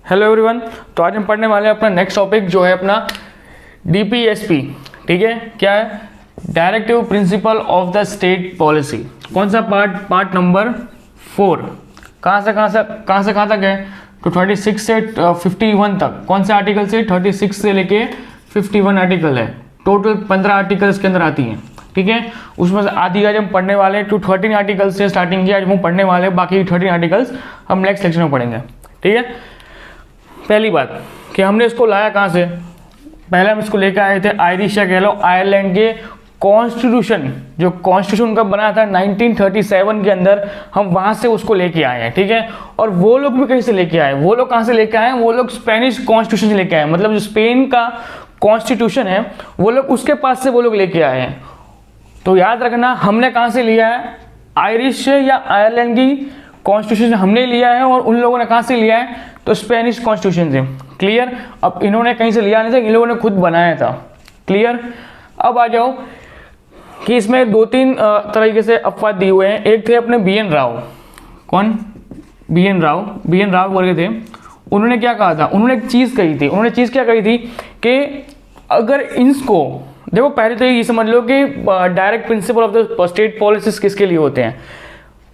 Hello everyone. तो आज हम पढ़ने वाले हैं अपना नेक्स्ट टॉपिक जो है अपना डीपीएसपी। ठीक है, क्या है? Directive principle of the state policy. कौन सा पार्ट नंबर 4। कहाँ से कहाँ तक है? तो 36 से 51 तक। कौन से आर्टिकल से? 36 से लेके 51 आर्टिकल है। टोटल 15 आर्टिकल इसके अंदर आती हैं। ठीक है, उसमें से आधी आज हम पढ़ने वाले हैं। 13 आर्टिकल्स से स्टार्टिंग की आज हम पढ़ने वाले हैं, बाकी 13 आर्टिकल्स हम नेक्स्ट सेक्शन में पढ़ेंगे। ठीक है, पहली बात कि हमने इसको लाया कहाँ से? पहले हम इसको लेकर आए थे आयरिश या कह लो आयरलैंड के कॉन्स्टिट्यूशन, जो कॉन्स्टिट्यूशन का बना था 1937 के अंदर, हम वहाँ से उसको लेके आए हैं। ठीक है, और वो लोग भी कहीं से लेके आए? वो लोग कहाँ से लेके आए? वो लोग स्पेनिश कॉन्स्टिट्यूशन से लेके आए, मतलब जो स्पेन का कॉन्स्टिट्यूशन है वो लोग उसके पास से वो लोग लेके आए हैं। तो याद रखना, हमने कहाँ से लिया है? आयरिश से या आयरलैंड की कॉन्स्टिट्यूशन से हमने लिया है, और उन लोगों ने कहाँ से लिया है? तो स्पेनिश कॉन्स्टिट्यूशन से। क्लियर? अब इन्होंने कहीं से लिया नहीं था, इन लोगों ने खुद बनाया था। क्लियर? अब आ जाओ कि इसमें 2-3 तरीके से अपवाद दिए हुए हैं। एक थे अपने BN राव। कौन? BN राव बोल रहे थे। उन्होंने क्या कहा था? उन्होंने एक चीज़ कही थी। उन्होंने चीज़ क्या कही थी कि अगर इसको देखो, पहले तो ये समझ लो कि direct principle of the state policies किसके लिए होते हैं?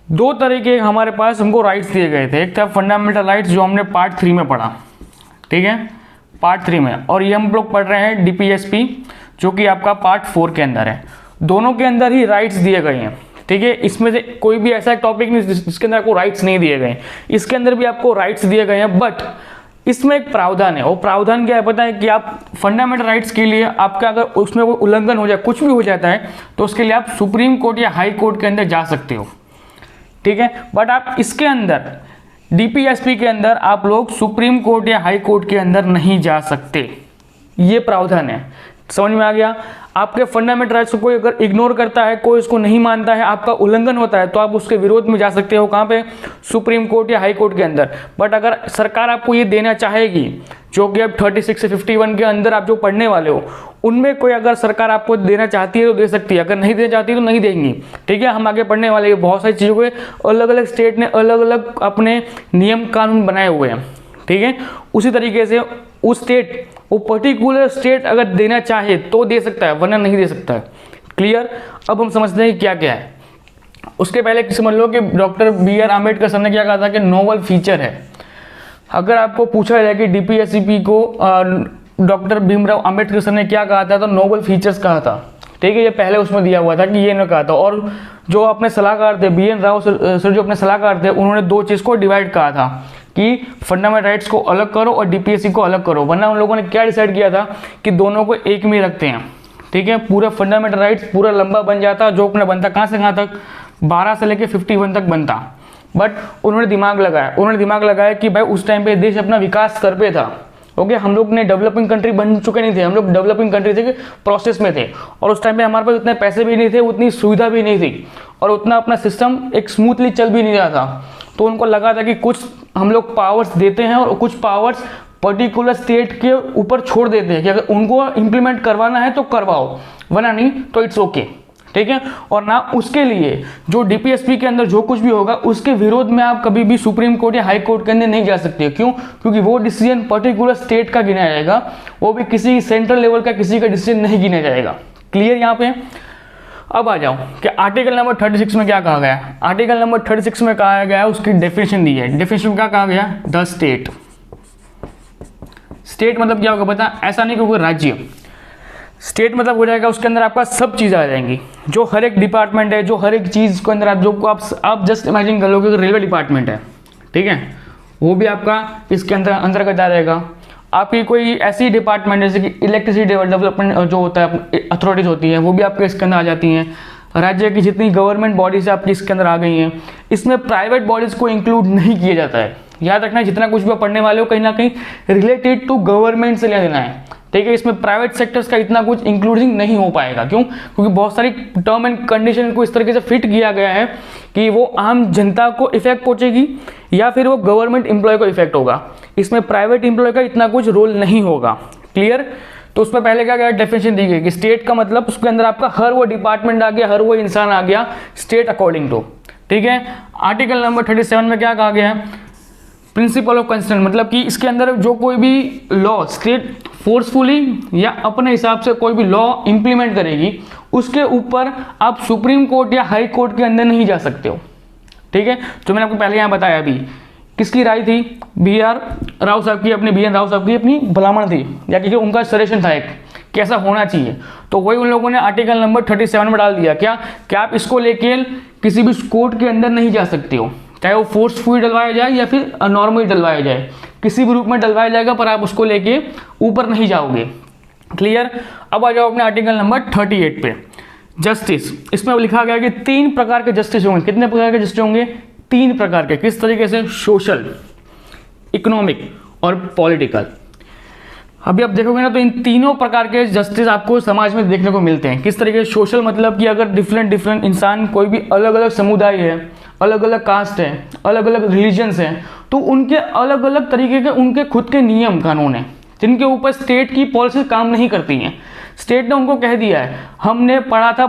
2 तरीके हमारे पास हमको राइट्स दिए गए थे। एक था फंडामेंटल राइट्स, जो हमने पार्ट 3 में पढ़ा। ठीक है, पार्ट 3 में, और ये हम लोग पढ़ रहे हैं DPSP, जो कि आपका पार्ट 4 के अंदर है। दोनों के अंदर ही राइट्स दिए गए हैं। ठीक है, इसमें से कोई भी ऐसा टॉपिक नहीं जिसके अंदर आपको राइट्स नहीं दिए गए। इसके अंदर भी आपको राइट्स दिए गए हैं, बट इसमें एक प्रावधान है। वो प्रावधान क्या है पता है? कि आप फंडामेंटल राइट्स के लिए आपका अगर उसमें कोई उल्लंघन हो जाए, कुछ भी हो जाता है, तो उसके लिए आप सुप्रीम कोर्ट या हाई कोर्ट के अंदर जा सकते हो। ठीक है, बट आप इसके अंदर DPSP के अंदर आप लोग सुप्रीम कोर्ट या हाई कोर्ट के अंदर नहीं जा सकते। ये प्रावधान है। समझ में आ गया? आपके फंडामेंटल राइट्स को कोई अगर इग्नोर करता है, कोई इसको नहीं मानता है, आपका उल्लंघन होता है, तो आप उसके विरोध में जा सकते हो। कहाँ पे? सुप्रीम कोर्ट या हाई कोर्ट के अंदर। बट अगर सरकार आपको ये देना चाहेगी, जो कि अब 36 से 51 के अंदर आप जो पढ़ने वाले हो, उनमें कोई अगर सरकार आपको देना चाहती है तो दे सकती है, अगर नहीं देना चाहती है तो नहीं देंगी। ठीक है, हम आगे पढ़ने वाले हैं। बहुत सारी चीज़ों के अलग अलग स्टेट ने अलग अलग अपने नियम कानून बनाए हुए हैं। ठीक है, उसी तरीके से वो पर्टिकुलर स्टेट अगर देना चाहे तो दे सकता है, वरना नहीं दे सकता है। क्लियर? अब हम समझते हैं कि क्या क्या है। उसके पहले समझ लो कि डॉक्टर BR आम्बेडकर सर ने क्या कहा था कि नोवल फीचर है। अगर आपको पूछा जाए कि DPSP को डॉक्टर भीमराव आम्बेडकर सर ने क्या कहा था, तो नोबल फीचर्स कहा था। ठीक है, ये पहले उसमें दिया हुआ था कि ये ने कहा था। और जो अपने सलाहकार थे BN राव सर, जो अपने सलाहकार थे, उन्होंने 2 चीज़ को डिवाइड कहा था कि फंडामेंटल राइट्स को अलग करो और DPSP को अलग करो। वरना उन लोगों ने क्या डिसाइड किया था कि दोनों को एक में रखते हैं। ठीक है, पूरा फंडामेंटल राइट्स पूरा लंबा बन जाता, जो अपने बनता कहाँ से कहाँ तक? 12 से लेके 51 तक बनता। बट उन्होंने दिमाग लगाया कि भाई उस टाइम पे देश अपना विकास कर पे था। ओके, हम लोग ने डेवलपिंग कंट्री बन चुके नहीं थे, हम लोग डेवलपिंग कंट्री थे प्रोसेस में थे, और उस टाइम पे हमारे पास उतने पैसे भी नहीं थे, उतनी सुविधा भी नहीं थी, और उतना अपना सिस्टम एक स्मूथली चल भी नहीं रहा था। तो उनको लगा था कि कुछ हम लोग पावर्स देते हैं और कुछ पावर्स पर्टिकुलर स्टेट के ऊपर छोड़ देते हैं कि अगर उनको इम्प्लीमेंट करवाना है तो करवाओ, वरना नहीं तो इट्स ओके। ठीक है, और ना उसके लिए जो DPSP के अंदर जो कुछ भी होगा उसके विरोध में आप कभी भी सुप्रीम कोर्ट या हाई कोर्ट के अंदर नहीं जा सकते। क्यों? क्योंकि वो डिसीजन पर्टिकुलर स्टेट का गिना जाएगा, वो भी किसी सेंट्रल लेवल का किसी का डिसीजन नहीं गिना जाएगा। क्लियर यहाँ पे? अब आ जाओ कि आर्टिकल नंबर 36 में क्या कहा गया है। आर्टिकल नंबर 36 में कहा गया है, उसकी डेफिनेशन दी है। डेफिनेशन में क्या कहा गया? The state. स्टेट मतलब क्या होगा पता? ऐसा नहीं कि कोई राज्य। स्टेट मतलब हो जाएगा उसके अंदर आपका सब चीज़ आ जाएंगी, जो हर एक डिपार्टमेंट है, जो हर एक चीज़ के अंदर आप जस्ट इमेजिन कर लोगे रेलवे डिपार्टमेंट है। ठीक है, वो भी आपका इसके अंतर्गत आ जाएगा। आपकी कोई ऐसी डिपार्टमेंट जैसे कि इलेक्ट्रिसिटी डेवलपमेंट जो होता है, अथॉरिटीज होती हैं, वो भी आपके इसके अंदर आ जाती हैं। राज्य की जितनी गवर्नमेंट बॉडीज आपकी इसके अंदर आ गई हैं। इसमें प्राइवेट बॉडीज़ को इंक्लूड नहीं किया जाता है। याद रखना, जितना कुछ भी पढ़ने वाले हो कहीं ना कहीं रिलेटेड टू गवर्नमेंट से लेना है। ठीक है, इसमें प्राइवेट सेक्टर्स का इतना कुछ इंक्लूडिंग नहीं हो पाएगा। क्यों? क्योंकि बहुत सारी टर्म एंड कंडीशन को इस तरीके से फिट किया गया है कि वो आम जनता को इफेक्ट पहुंचेगी या फिर वो गवर्नमेंट एम्प्लॉय को इफेक्ट होगा। इसमें प्राइवेट एम्प्लॉय का इतना कुछ रोल नहीं होगा। क्लियर? तो उसमें पहले क्या गया? डेफिनेशन दी गई कि स्टेट का मतलब उसके अंदर आपका हर वो डिपार्टमेंट आ गया, हर वो इंसान आ गया, स्टेट अकॉर्डिंग टू। ठीक है, आर्टिकल नंबर 37 में क्या कहा गया है? प्रिंसिपल ऑफ कंसर्न मतलब कि इसके अंदर जो कोई भी लॉ स्टेट फोर्सफुली या अपने हिसाब से कोई भी लॉ इंप्लीमेंट करेगी उसके ऊपर आप सुप्रीम कोर्ट या हाई कोर्ट के अंदर नहीं जा सकते हो। ठीक है, जो मैंने आपको पहले यहाँ बताया अभी, किसकी राय थी, बी.आर. राव साहब की, अपनी बी.एन. राव साहब की अपनी भलामण थी या क्योंकि उनका सजेशन था एक कैसा होना चाहिए, तो वही उन लोगों ने आर्टिकल नंबर 37 में डाल दिया क्या कि आप इसको लेके किसी भी कोर्ट के अंदर नहीं जा सकते हो, चाहे वो फोर्सफुली डलवाया जाए या फिर नॉर्मली डलवाया जाए, किसी भी रूप में डलवाया जाएगा पर आप उसको लेके ऊपर नहीं जाओगे। क्लियर। अब आ जाओ अपने आर्टिकल नंबर 38 पे, जस्टिस। इसमें लिखा गया कि 3 प्रकार के जस्टिस होंगे। कितने प्रकार के जस्टिस होंगे, 3 प्रकार के। किस तरीके से, सोशल, इकोनॉमिक और पॉलिटिकल। अभी आप देखोगे ना तो इन तीनों प्रकार के जस्टिस आपको समाज में देखने को मिलते हैं। किस तरीके से, सोशल मतलब कि अगर डिफरेंट इंसान, कोई भी अलग अलग समुदाय है, अलग अलग कास्ट है, अलग अलग रिलीजन्स हैं, तो उनके अलग अलग तरीके के उनके खुद के नियम कानून हैं जिनके ऊपर स्टेट की पॉलिसी काम नहीं करती हैं। स्टेट ने उनको कह दिया है, हमने पढ़ा था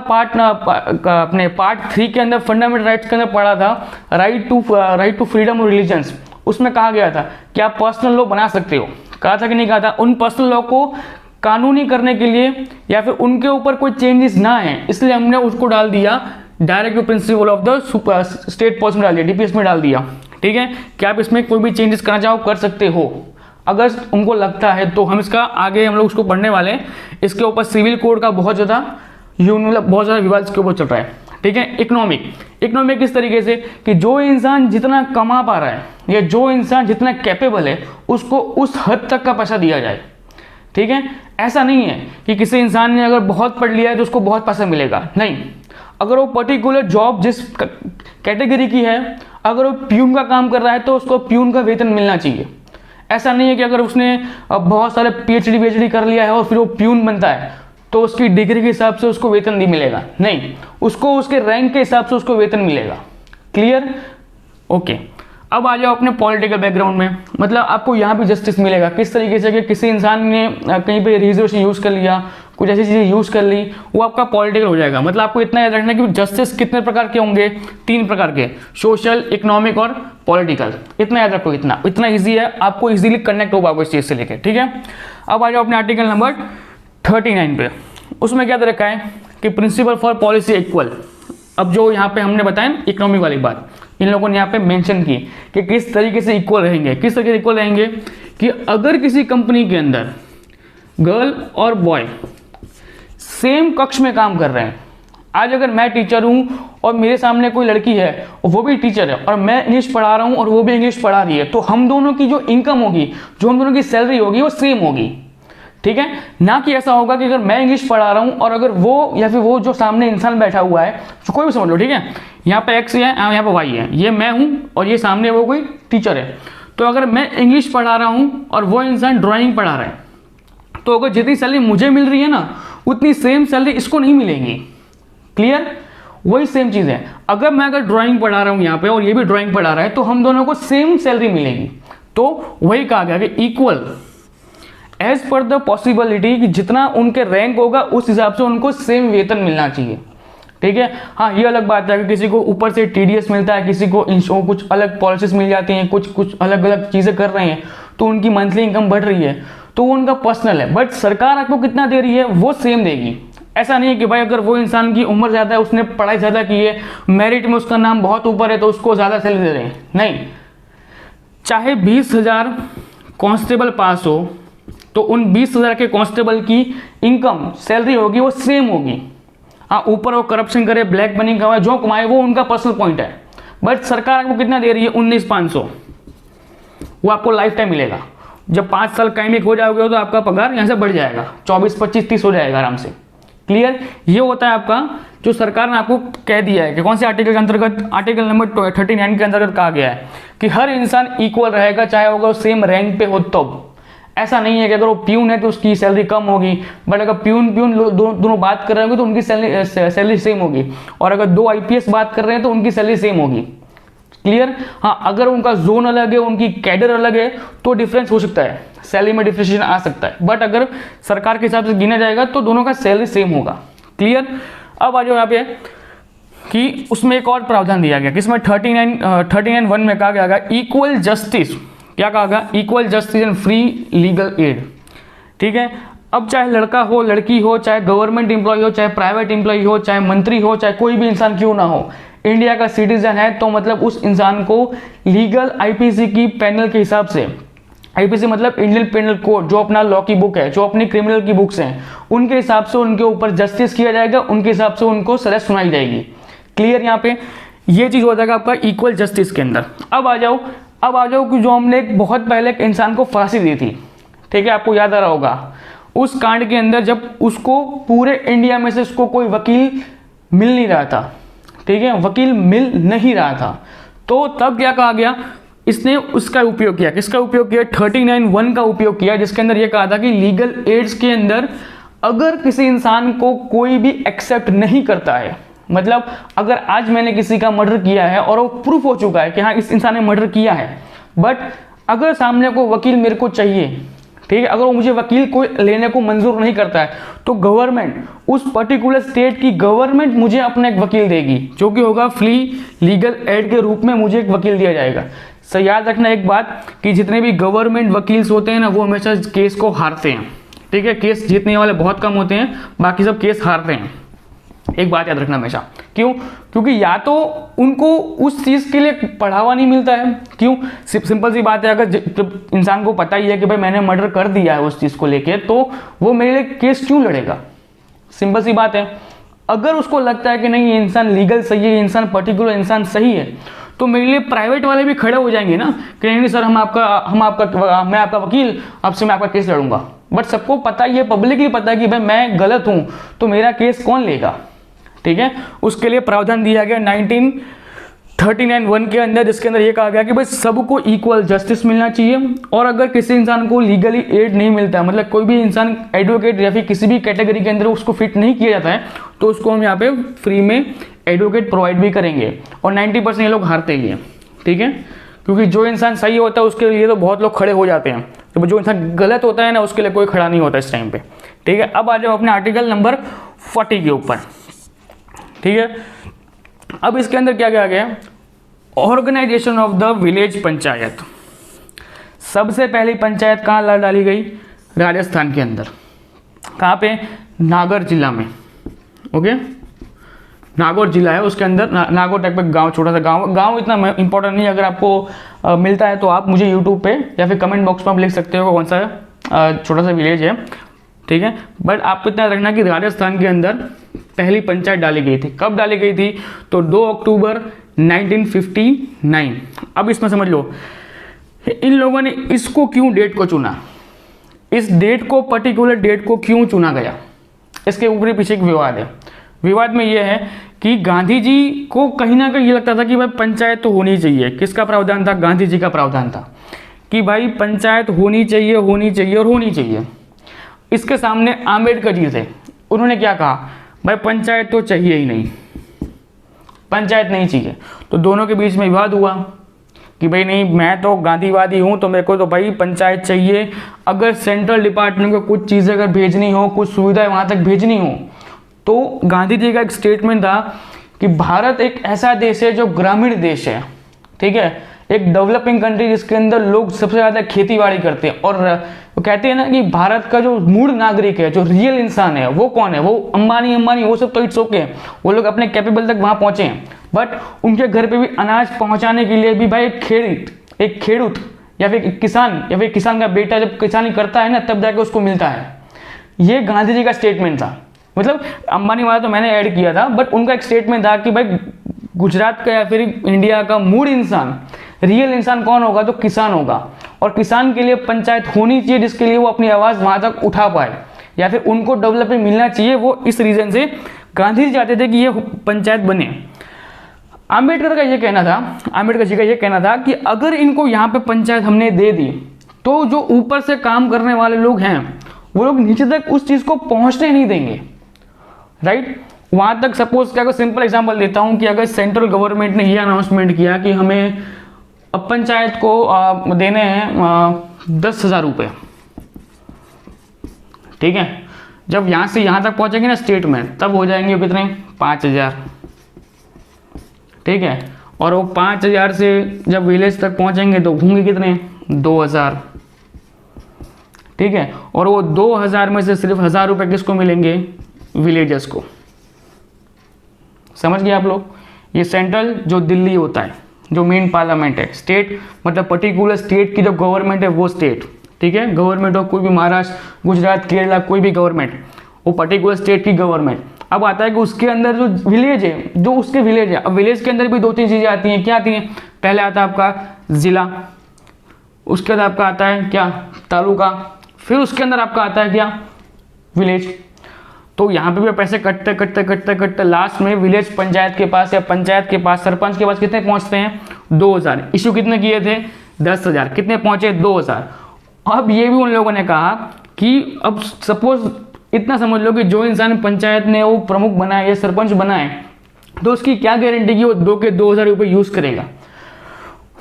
अपने पार्ट 3 के अंदर फंडामेंटल राइट्स के अंदर पढ़ा था right to freedom of religions, उसमें कहा गया था कि आप पर्सनल लॉ बना सकते हो। कहा था कि नहीं कहा था, उन पर्सनल लॉ को कानूनी करने के लिए या फिर उनके ऊपर कोई चेंजेस ना है इसलिए हमने उसको डाल दिया direct principle of the state policy में डाल दिया, डीपीएस में डाल दिया। ठीक है, कि आप इसमें कोई भी चेंजेस करना चाहो कर सकते हो अगर उनको लगता है। तो हम इसका आगे हम लोग उसको पढ़ने वाले हैं। इसके ऊपर सिविल कोड का बहुत ज़्यादा बहुत ज़्यादा विवाद इसके ऊपर चल रहा है। ठीक है, इकोनॉमिक किस तरीके से कि जो इंसान जितना कमा पा रहा है या जो इंसान जितना कैपेबल है उसको उस हद तक का पैसा दिया जाए। ठीक है, ऐसा नहीं है कि किसी इंसान ने अगर बहुत पढ़ लिया है तो उसको बहुत पैसा मिलेगा, नहीं। अगर वो पर्टिकुलर जॉब जिस कैटेगरी की है, अगर वो प्यून का काम कर रहा है तो उसको प्यून का वेतन मिलना चाहिए। ऐसा नहीं है कि अगर उसने बहुत सारे पीएचडी कर लिया है और फिर वो प्यून बनता है तो उसकी डिग्री के हिसाब से उसको वेतन नहीं मिलेगा, नहीं, उसको उसके रैंक के हिसाब से उसको वेतन मिलेगा। Clear, okay. अब आ जाओ अपने पॉलिटिकल बैकग्राउंड में, मतलब आपको यहाँ भी जस्टिस मिलेगा। किस तरीके से कि किसी इंसान ने कहीं पे रिजर्वेशन यूज़ कर लिया, कुछ ऐसी चीज़ें यूज़ कर ली, वो आपका पॉलिटिकल हो जाएगा। मतलब आपको इतना याद रखना कि जस्टिस कितने प्रकार के होंगे, 3 प्रकार के, सोशल, इकोनॉमिक और पॉलिटिकल। इतना याद रखो, इतना ईजी है, आपको ईजिली कनेक्ट हो पाओगे इस चीज़ से लेकर। ठीक है, अब आ जाओ अपने आर्टिकल नंबर 39 पे। उसमें क्या दे रखा है कि प्रिंसिपल फॉर पॉलिसी इक्वल। अब जो यहाँ पे हमने बताया इकोनॉमिक वाली बात, इन लोगों ने यहाँ पे मेंशन की कि किस तरीके से इक्वल रहेंगे। किस तरीके से इक्वल रहेंगे कि अगर किसी कंपनी के अंदर गर्ल और बॉय सेम कक्ष में काम कर रहे हैं, आज अगर मैं टीचर हूँ और मेरे सामने कोई लड़की है और वो भी टीचर है और मैं इंग्लिश पढ़ा रहा हूँ और वो भी इंग्लिश पढ़ा रही है, तो हम दोनों की जो इनकम होगी, जो हम दोनों की सैलरी होगी वो सेम होगी। ठीक है, ना कि ऐसा होगा कि अगर मैं इंग्लिश पढ़ा रहा हूँ और अगर वो या फिर वो जो सामने इंसान बैठा हुआ है, तो कोई भी समझ लो, ठीक है, यहाँ पे एक्स है, यहाँ पे वाई है, ये मैं हूँ और ये सामने वो कोई टीचर है। तो अगर मैं इंग्लिश पढ़ा रहा हूँ और वो इंसान ड्राइंग पढ़ा रहा है, तो अगर जितनी सैलरी मुझे मिल रही है ना, उतनी सेम सैलरी इसको नहीं मिलेगी। क्लियर, वही सेम चीज़ है। अगर ड्राइंग पढ़ा रहा हूँ यहाँ पे और ये भी ड्राइंग पढ़ा रहा है, तो हम दोनों को सेम सैलरी मिलेगी। तो वही कहा गया कि equal as per the possibility, कि जितना उनके रैंक होगा उस हिसाब से उनको सेम वेतन मिलना चाहिए। ठीक है, हाँ, ये अलग बात है कि किसी को ऊपर से टीडीएस मिलता है, किसी को कुछ अलग पॉलिसीज मिल जाती हैं, कुछ अलग अलग चीज़ें कर रहे हैं तो उनकी मंथली इनकम बढ़ रही है, तो वो उनका पर्सनल है। बट सरकार आपको कितना दे रही है वो सेम देगी। ऐसा नहीं है कि भाई अगर वो इंसान की उम्र ज़्यादा है, उसने पढ़ाई ज़्यादा की है, मेरिट में उसका नाम बहुत ऊपर है, तो उसको ज़्यादा सैलरी दे रहे हैं, नहीं। चाहे 20,000 कांस्टेबल पास हो तो उन 20,000 के कांस्टेबल की इनकम सैलरी होगी वो सेम होगी। हाँ, ऊपर वो करप्शन करे, ब्लैक मनी कमाए, जो कमाए वो उनका पर्सनल पॉइंट है। बट सरकार आपको कितना दे रही है, 19,500, वो आपको लाइफ टाइम मिलेगा। जब 5 साल कायमिक हो जाओगे तो आपका पगार यहाँ से बढ़ जाएगा, 24, 25, 30 हो जाएगा आराम से। क्लियर, ये होता है आपका जो सरकार ने आपको कह दिया है कि कौन से आर्टिकल के अंतर्गत, आर्टिकल नंबर 39 के अंतर्गत कहा गया है कि हर इंसान इक्वल रहेगा, चाहे होगा सेम रैंक पे हो। तब ऐसा नहीं है कि अगर वो प्यून है तो उसकी सैलरी कम होगी, बट अगर प्यून दोनों बात कर रहे होंगे तो उनकी सैलरी सेम होगी, और अगर 2 आईपीएस बात कर रहे हैं तो उनकी सैलरी सेम होगी। क्लियर, हाँ, अगर उनका जोन अलग है, उनकी कैडर अलग है, तो डिफरेंस हो सकता है, सैलरी में डिफरेंशिएशन आ सकता है। बट अगर सरकार के हिसाब से गिना जाएगा तो दोनों का सैलरी सेम होगा। क्लियर, अब आ जाओ यहाँ पे कि उसमें एक और प्रावधान दिया गया, किसमें 39(1) में कहा गया इक्वल जस्टिस क्या कहा गया, equal justice and free legal aid. ठीक है, अब चाहे लड़का हो लड़की हो, चाहे गवर्नमेंट एम्प्लॉय हो, चाहे प्राइवेट एम्प्लॉय हो, चाहे मंत्री हो, चाहे कोई भी इंसान क्यों ना हो, इंडिया का सिटीजन है तो मतलब उस इंसान को लीगल आईपीसी की पैनल के हिसाब से, आईपीसी मतलब इंडियन पेनल कोड, जो अपना लॉ की बुक है, जो अपनी क्रिमिनल की बुक्स हैं, उनके हिसाब से उनके ऊपर जस्टिस किया जाएगा, उनके हिसाब से उनको सजा सुनाई जाएगी। क्लियर, यहाँ पे ये चीज हो जाएगा आपका इक्वल जस्टिस के अंदर। अब आ जाओ कि जो हमने एक बहुत पहले एक इंसान को फांसी दी थी, ठीक है, आपको याद आ रहा होगा, उस कांड के अंदर जब उसको पूरे इंडिया में से उसको कोई वकील मिल नहीं रहा था, ठीक है, वकील मिल नहीं रहा था, तो तब क्या कहा गया, इसने उसका उपयोग किया, किसका उपयोग किया, 39(1) का उपयोग किया, जिसके अंदर यह कहा था कि लीगल एड्स के अंदर अगर किसी इंसान को कोई भी एक्सेप्ट नहीं करता है, मतलब अगर आज मैंने किसी का मर्डर किया है और वो प्रूफ हो चुका है कि हाँ इस इंसान ने मर्डर किया है, बट अगर सामने को वकील मेरे को चाहिए, ठीक है, अगर वो मुझे वकील को लेने को मंजूर नहीं करता है, तो गवर्नमेंट, उस पर्टिकुलर स्टेट की गवर्नमेंट मुझे अपना एक वकील देगी, जो कि होगा फ्री लीगल एड के रूप में मुझे एक वकील दिया जाएगा। सो याद रखना एक बात कि जितने भी गवर्नमेंट वकील्स होते हैं ना, वो हमेशा केस को हारते हैं, ठीक है, केस जीतने वाले बहुत कम होते हैं, बाकी सब केस हारते हैं। एक बात याद रखना हमेशा, क्यों, क्योंकि या तो उनको उस चीज़ के लिए बढ़ावा नहीं मिलता है, क्यों, सिंपल सी बात है, अगर जब इंसान को पता ही है कि भाई मैंने मर्डर कर दिया है उस चीज़ को लेके, तो वो मेरे लिए केस क्यों लड़ेगा, सिंपल सी बात है। अगर उसको लगता है कि नहीं ये इंसान लीगल सही है, ये इंसान पर्टिकुलर इंसान सही है, तो मेरे लिए प्राइवेट वाले भी खड़े हो जाएंगे ना कि नहीं सर मैं आपका वकील, आपसे मैं आपका केस लड़ूंगा। बट सबको पता ही है, पब्लिकली पता है कि भाई मैं गलत हूं, तो मेरा केस कौन लेगा, ठीक है। उसके लिए प्रावधान दिया गया 1939(1) के अंदर, जिसके अंदर ये कहा गया कि भाई सबको इक्वल जस्टिस मिलना चाहिए, और अगर किसी इंसान को लीगली एड नहीं मिलता है, मतलब कोई भी इंसान एडवोकेट या फिर किसी भी कैटेगरी के अंदर उसको फिट नहीं किया जाता है, तो उसको हम यहाँ पे फ्री में एडवोकेट प्रोवाइड भी करेंगे। और 90% ये लोग हारते ही हैं, ठीक है, क्योंकि जो इंसान सही होता है उसके लिए तो बहुत लोग खड़े हो जाते हैं, तो जो इंसान गलत होता है ना उसके लिए कोई खड़ा नहीं होता इस टाइम पे, ठीक है। अब आ जाओ अपने आर्टिकल नंबर 40 के ऊपर, ठीक है। अब इसके अंदर क्या कहा गया, organisation of the village panchayat. सबसे पहली पंचायत कहाँ डाली गई, राजस्थान के अंदर, कहाँ पे, नागौर जिला में, ओके, नागौर जिला है, उसके अंदर नागौर टाइप का गांव, छोटा सा गांव इतना इंपॉर्टेंट नहीं है, अगर आपको मिलता है तो आप मुझे यूट्यूब पे या फिर कमेंट बॉक्स में आप लिख सकते हो कौन सा छोटा सा विलेज है, ठीक है। बट आपको इतना रखना कि राजस्थान के अंदर पहली पंचायत डाली गई थी, कब डाली गई थी, तो 2 अक्टूबर 1959। अब इसमें समझ लो इन लोगों ने इसको क्यों डेट को चुना, इस डेट को, पर्टिकुलर डेट को क्यों चुना गया, इसके ऊपर पीछे एक विवाद है। विवाद में यह है कि गांधी जी को कहीं ना कहीं ये लगता था कि भाई पंचायत तो होनी चाहिए। किसका प्रावधान था, गांधी जी का प्रावधान था कि भाई पंचायत होनी चाहिए और होनी चाहिए। इसके सामने आम्बेडकर जी थे, उन्होंने क्या कहा, भाई पंचायत तो चाहिए ही नहीं, पंचायत नहीं चाहिए। तो दोनों के बीच में विवाद हुआ कि भाई नहीं, मैं तो गांधीवादी हूँ तो मेरे को तो भाई पंचायत चाहिए। अगर सेंट्रल डिपार्टमेंट को कुछ चीज़ें अगर भेजनी हो, कुछ सुविधाएं वहाँ तक भेजनी हो, तो गांधी जी का एक स्टेटमेंट था कि भारत एक ऐसा देश है जो ग्रामीण देश है, ठीक है, एक डेवलपिंग कंट्री जिसके अंदर लोग सबसे ज़्यादा खेती बाड़ी करते हैं। और वो कहते हैं ना कि भारत का जो मूल नागरिक है, जो रियल इंसान है, वो कौन है, वो अंबानी वो सब तो इट्स ओके, वो लोग अपने कैपेबल तक वहाँ पहुँचे हैं, बट उनके घर पे भी अनाज पहुँचाने के लिए भी भाई एक खेडूत या फिर किसान का बेटा जब किसानी करता है ना, तब जाके उसको मिलता है। ये गांधी जी का स्टेटमेंट था। मतलब अंबानी वाला तो मैंने ऐड किया था, बट उनका एक स्टेटमेंट था कि भाई गुजरात का या फिर इंडिया का मूल इंसान, रियल इंसान कौन होगा, तो किसान होगा, और किसान के लिए पंचायत होनी चाहिए, जिसके लिए वो अपनी आवाज़ वहाँ तक उठा पाए, या फिर उनको डेवलपमेंट मिलना चाहिए। वो इस रीजन से गांधी जी चाहते थे कि ये पंचायत बने। आम्बेडकर जी का ये कहना था कि अगर इनको यहाँ पे पंचायत हमने दे दी, तो जो ऊपर से काम करने वाले लोग हैं वो लोग नीचे तक उस चीज़ को पहुँचने नहीं देंगे, राइट। वहाँ तक सपोज क्या, सिंपल एग्जांपल देता हूँ कि अगर सेंट्रल गवर्नमेंट ने ये अनाउंसमेंट किया कि हमें अब पंचायत को देने हैं 10,000 रुपये, ठीक है, जब यहाँ से यहाँ तक पहुँचेंगे ना स्टेट में, तब हो जाएंगे कितने, 5,000, ठीक है, और वो 5,000 से जब विलेज तक पहुँचेंगे तो होंगे कितने, 2000, ठीक है। और वो 2000 में से सिर्फ 1000 रुपये किसको मिलेंगे? विलेजर्स को। समझ गए आप लोग? ये सेंट्रल जो दिल्ली होता है, जो मेन पार्लियामेंट है, स्टेट मतलब पर्टिकुलर स्टेट की जो गवर्नमेंट है वो स्टेट, ठीक है। गवर्नमेंट हो कोई भी, महाराष्ट्र, गुजरात, केरला, कोई भी गवर्नमेंट, वो पर्टिकुलर स्टेट की गवर्नमेंट। अब आता है कि उसके अंदर जो विलेज है, जो उसके विलेज है, अब विलेज के अंदर भी 2-3 चीज़ें आती हैं। क्या आती हैं? पहले आता है आपका ज़िला, उसके बाद आपका आता है क्या? तालुका, फिर उसके अंदर आपका आता है क्या? विलेज। तो यहाँ पे भी पैसे कटते कटते कटते कटते लास्ट में विलेज पंचायत के पास या पंचायत के पास, सरपंच के पास कितने पहुँचते हैं? 2000। इशू कितने किए थे? 10,000। कितने पहुँचे? 2000। अब ये भी उन लोगों ने कहा कि अब सपोज इतना समझ लो कि जो इंसान पंचायत ने वो प्रमुख बनाए या सरपंच बनाए, तो उसकी क्या गारंटी कि वो 2,000 रुपये यूज़ करेगा?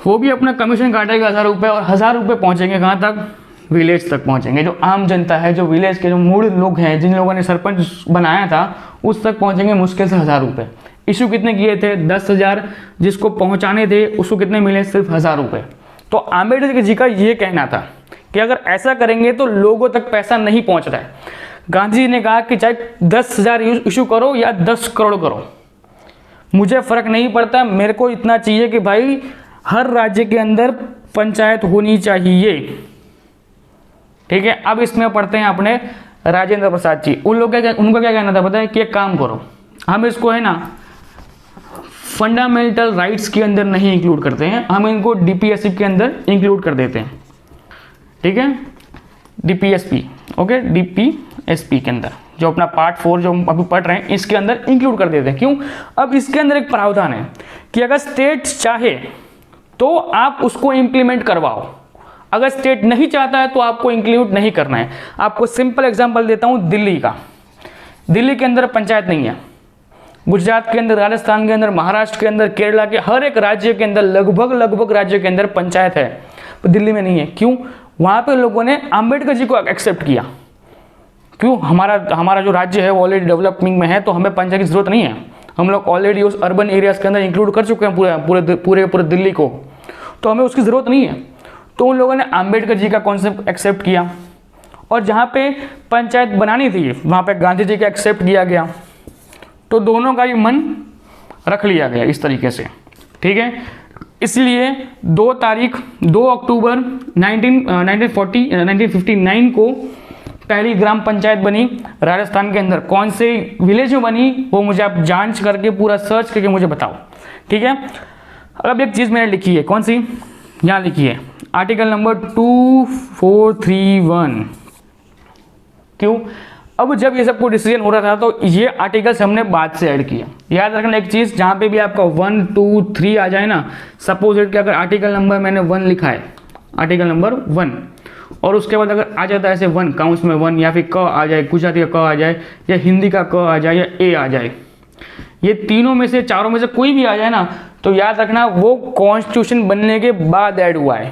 वो भी अपना कमीशन काटेगा 1000 रुपये, और 1000 रुपये पहुँचेंगे कहाँ तक? विलेज तक पहुँचेंगे। जो आम जनता है, जो विलेज के जो मूल लोग हैं, जिन लोगों ने सरपंच बनाया था, उस तक पहुँचेंगे मुश्किल से 1000 रुपये। इशू कितने किए थे? 10,000। जिसको पहुँचाने थे उसको कितने मिले? सिर्फ 1000 रुपये। तो आम्बेडकर जी का ये कहना था कि अगर ऐसा करेंगे तो लोगों तक पैसा नहीं पहुँच रहा है। गांधी जी ने कहा कि चाहे 10,000 इशू करो या 10 करोड़ करो, मुझे फ़र्क नहीं पड़ता, मेरे को इतना चाहिए कि भाई हर राज्य के अंदर पंचायत होनी चाहिए, ठीक है। अब इसमें पढ़ते हैं अपने राजेंद्र प्रसाद जी। उनका क्या कहना था पता है? कि एक काम करो, हम इसको है ना फंडामेंटल राइट्स के अंदर नहीं इंक्लूड करते हैं, हम इनको डीपीएसपी के अंदर इंक्लूड कर देते हैं, ठीक है। डीपीएसपी, ओके, डीपीएसपी के अंदर जो अपना पार्ट 4 जो हम अभी पढ़ रहे हैं, इसके अंदर इंक्लूड कर देते हैं। क्यों? अब इसके अंदर एक प्रावधान है कि अगर स्टेट चाहे तो आप उसको इम्प्लीमेंट करवाओ, अगर स्टेट नहीं चाहता है तो आपको इंक्लूड नहीं करना है। आपको सिंपल एग्जांपल देता हूं दिल्ली का। दिल्ली के अंदर पंचायत नहीं है, गुजरात के अंदर, राजस्थान के अंदर, महाराष्ट्र के अंदर, केरला के हर एक राज्य के अंदर, लगभग राज्य के अंदर पंचायत है, तो दिल्ली में नहीं है। क्यों? वहाँ पे लोगों ने अम्बेडकर जी को एक्सेप्ट किया। क्यों? हमारा जो राज्य है वो ऑलरेडी डेवलपिंग में है, तो हमें पंचायत की जरूरत नहीं है, हम लोग ऑलरेडी उस अर्बन एरियाज के अंदर इंक्लूड कर चुके हैं पूरे दिल्ली को, तो हमें उसकी ज़रूरत नहीं है। तो उन लोगों ने अम्बेडकर जी का कॉन्सेप्ट एक्सेप्ट किया, और जहाँ पे पंचायत बनानी थी वहाँ पे गांधी जी का एक्सेप्ट किया गया, तो दोनों का ही मन रख लिया गया इस तरीके से, ठीक है। इसलिए 2 अक्टूबर 1959 को पहली ग्राम पंचायत बनी राजस्थान के अंदर। कौन से विलेज में बनी वो मुझे आप जांच करके पूरा सर्च करके मुझे बताओ, ठीक है। अब एक चीज़ मैंने लिखी है, कौन सी? यहाँ लिखी है आर्टिकल नंबर 2431। क्यों? अब जब ये सबको डिसीजन हो रहा था तो ये आर्टिकल्स हमने बाद से ऐड किया। याद रखना एक चीज़, जहाँ पे भी आपका 1, 2, 3 आ जाए ना, सपोज इट कि अगर आर्टिकल नंबर मैंने 1 लिखा है, आर्टिकल नंबर 1, और उसके बाद अगर आ जाता है ऐसे 1 काउंट्स में 1, या फिर क आ जाए, गुजराती का क आ जाए, या हिंदी का क आ जाए, या ए आ जाए, ये तीनों में से, चारों में से कोई भी आ जाए ना, तो याद रखना वो कॉन्स्टिट्यूशन बनने के बाद ऐड हुआ है।